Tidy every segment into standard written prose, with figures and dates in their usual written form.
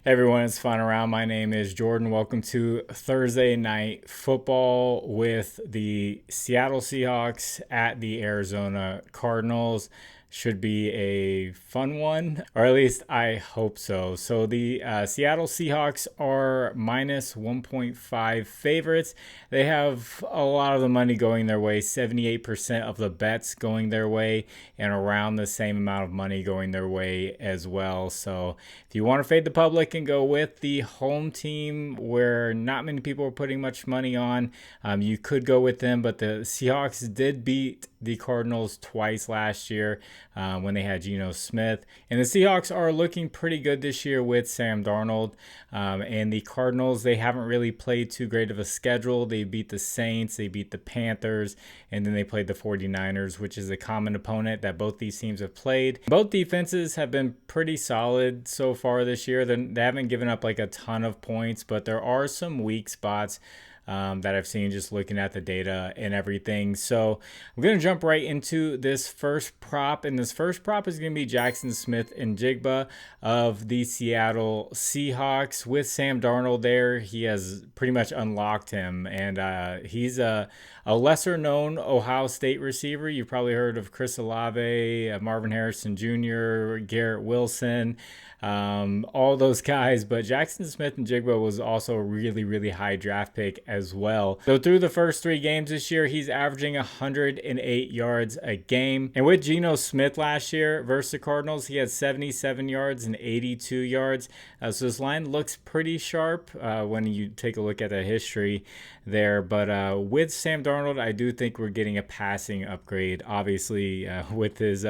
Hey everyone, it's Fun Around. My name is Jordan. Welcome to Thursday Night Football with the Seattle Seahawks at the Arizona Cardinals. Should be a fun one, or at least I hope so. So the Seattle Seahawks are minus 1.5 favorites. They have a lot of the money going their way, 78% of the bets going their way, and around the same amount of money going their way as well. So if you want to fade the public and go with the home team where not many people are putting much money on, you could go with them. But the Seahawks did beat the Cardinals twice last year when they had Geno Smith. And the Seahawks are looking pretty good this year with Sam Darnold. And the Cardinals, they haven't really played too great of a schedule. They beat the Saints, they beat the Panthers, and then they played the 49ers, which is a common opponent that both these teams have played. Both defenses have been pretty solid so far this year. They haven't given up like a ton of points, but there are some weak spots that I've seen just looking at the data and everything. So I'm going to jump right into this first prop. And this first prop is going to be Jaxon Smith-Njigba of the Seattle Seahawks. With Sam Darnold there, he has pretty much unlocked him. And he's a lesser known Ohio State receiver. You've probably heard of Chris Olave, Marvin Harrison Jr., Garrett Wilson, all those guys. But Jaxon Smith-Njigba was also a really high draft pick as well. So through the first 3 games this year, he's averaging 108 yards a game. And with Geno Smith last year versus the Cardinals, he had 77 yards and 82 yards. So this line looks pretty sharp when you take a look at the history there. But with Sam Darnold, I do think we're getting a passing upgrade, obviously, with his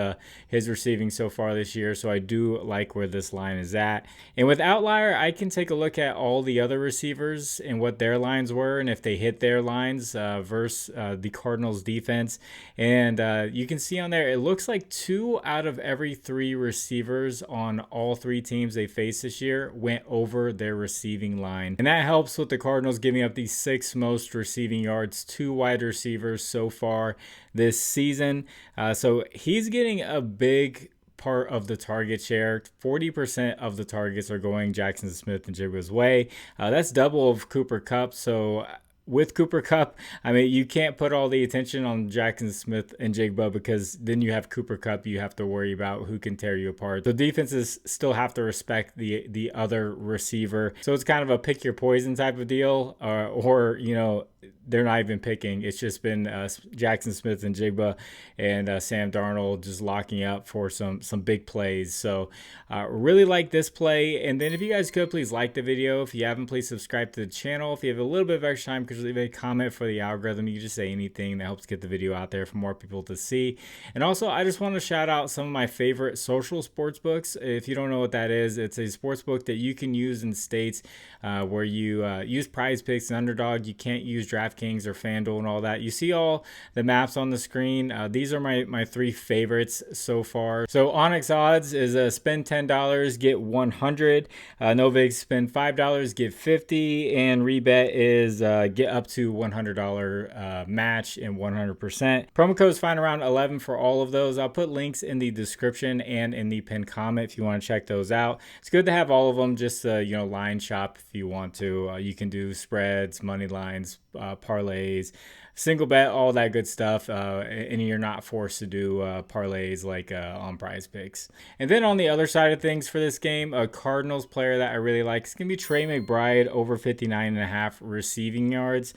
receiving so far this year. So I do like where this line is at. And with Outlier, I can take a look at all the other receivers and what their lines were and if they hit their lines versus the Cardinals defense. And you can see on there, it looks like 2 out of every 3 receivers on all 3 teams they faced this year went over their receiving line. And that helps with the Cardinals giving up the 6th most receiving yards to wide receivers so far this season. So he's getting a big part of the target share. 40% of the targets are going Jaxon Smith-Njigba's way. That's double of Cooper Kupp. So with Cooper Kupp, I mean, you can't put all the attention on Jaxon Smith-Njigba because then you have Cooper Kupp you have to worry about who can tear you apart. The defenses still have to respect the other receiver. So it's kind of a pick your poison type of deal, or you know, they're not even picking. It's just been Jaxon Smith-Njigba and Sam Darnold just locking up for some big plays. So really like this play. And then if you guys could, please like the video. If you haven't, please subscribe to the channel. If you have a little bit of extra time, could leave a comment for the algorithm. You can just say anything that helps get the video out there for more people to see. And also, I just want to shout out some of my favorite social sports books. If you don't know what that is, it's a sports book that you can use in states where you use Prizepicks and Underdog. You can't use DraftKings or Fanduel and all that. You see all the maps on the screen. These are my 3 favorites so far. So Onyx odds is spend $10, get 100. Novig, spend $5, get 50. And Rebet is get up to $100 match and 100%. Promo codes find around 11 for all of those. I'll put links in the description and in the pinned comment if you want to check those out. It's good to have all of them. Just line shop if you want to. You can do spreads, money lines, parlays, single bet, all that good stuff, and you're not forced to do parlays like on Prizepicks. And then on the other side of things for this game, a Cardinals player that I really like is going to be Trey McBride, over 59.5 receiving yards.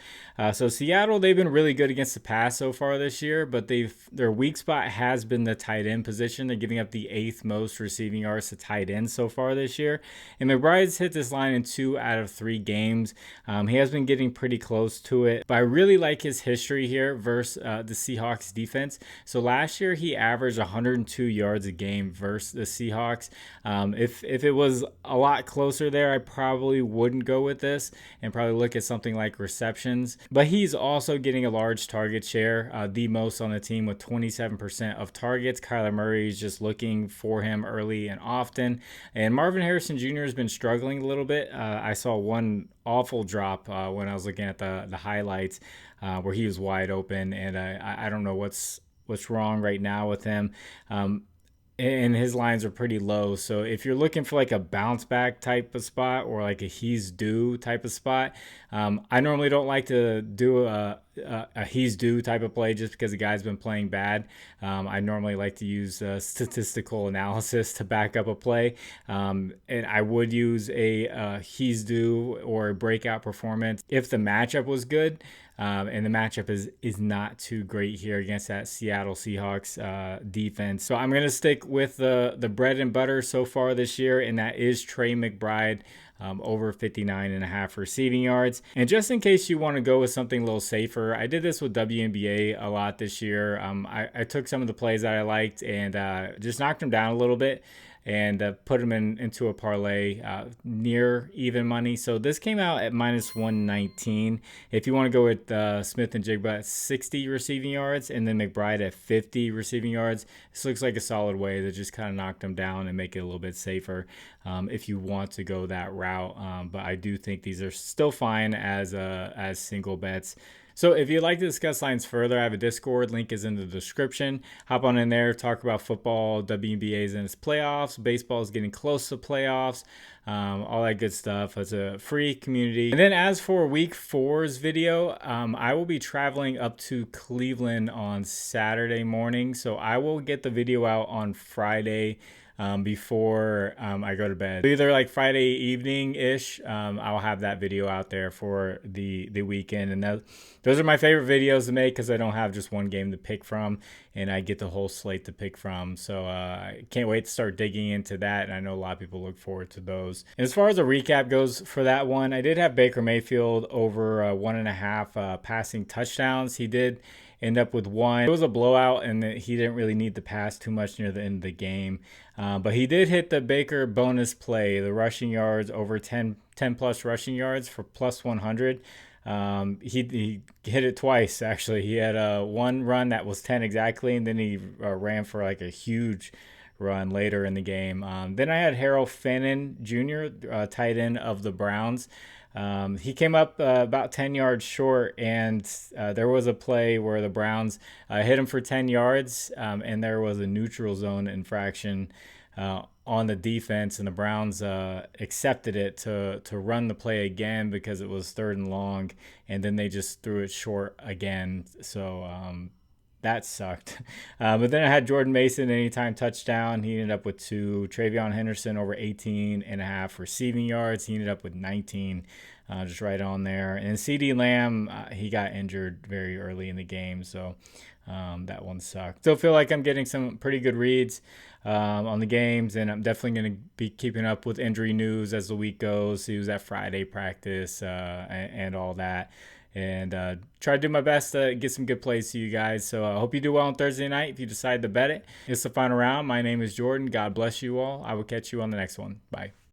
So Seattle, they've been really good against the pass so far this year, but their weak spot has been the tight end position. They're giving up the 8th most receiving yards to tight end so far this year. And McBride's hit this line in 2 out of 3 games. He has been getting pretty close to it, but I really like his history here versus the Seahawks defense. So last year he averaged 102 yards a game versus the Seahawks. If it was a lot closer there, I probably wouldn't go with this and probably look at something like receptions. But he's also getting a large target share, the most on the team with 27% of targets. Kyler Murray is just looking for him early and often. And Marvin Harrison Jr. has been struggling a little bit. I saw one awful drop when I was looking at the highlights where he was wide open, and I don't know what's wrong right now with him. and his lines are pretty low. So if you're looking for like a bounce back type of spot or like a he's due type of spot, I normally don't like to do a he's due type of play just because the guy's been playing bad. I normally like to use statistical analysis to back up a play, and I would use a he's due or a breakout performance if the matchup was good. And the matchup is not too great here against that Seattle Seahawks defense. So I'm going to stick with the bread and butter so far this year, and that is Trey McBride. Over 59.5 receiving yards. And just in case you want to go with something a little safer, I did this with WNBA a lot this year. I took some of the plays that I liked and just knocked them down a little bit and put them into a parlay near even money. So this came out at minus 119. If you want to go with Smith-Njigba at 60 receiving yards and then McBride at 50 receiving yards, this looks like a solid way to just kind of knock them down and make it a little bit safer if you want to go that route. But I do think these are still fine as single bets. So if you'd like to discuss lines further, I have a Discord. Link is in the description. Hop on in there, talk about football, WNBA's in its playoffs, baseball is getting close to playoffs, all that good stuff. It's a free community. And then as for week 4's video, I will be traveling up to Cleveland on Saturday morning. So I will get the video out on Friday before I go to bed. Either like Friday evening-ish, I'll have that video out there for the weekend. And those are my favorite videos to make because I don't have just one game to pick from, and I get the whole slate to pick from. So I can't wait to start digging into that, and I know a lot of people look forward to those. And as far as a recap goes for that one, I did have Baker Mayfield over 1.5 passing touchdowns. He did end up with one. It was a blowout, and he didn't really need to pass too much near the end of the game. But he did hit the Baker bonus play, the rushing yards over 10 plus rushing yards for plus 100. He hit it twice, actually. He had one run that was 10 exactly, and then he ran for like a huge run later in the game. Then I had Harold Fannin Jr., tight end of the Browns. He came up about 10 yards short, and there was a play where the Browns hit him for 10 yards, and there was a neutral zone infraction on the defense, and the Browns accepted it to run the play again because it was 3rd and long, and then they just threw it short again. So that sucked. But then I had Jordan Mason anytime touchdown. He ended up with 2. Travion Henderson over 18.5 receiving yards. He ended up with 19, just right on there. And CeeDee Lamb, he got injured very early in the game, so that one sucked. Still feel like I'm getting some pretty good reads on the games, and I'm definitely going to be keeping up with injury news as the week goes. He was at Friday practice and all that. And try to do my best to get some good plays to you guys. So I hope you do well on Thursday night if you decide to bet it. It's the final round. My name is Jordan. God bless you all. I will catch you on the next one. Bye.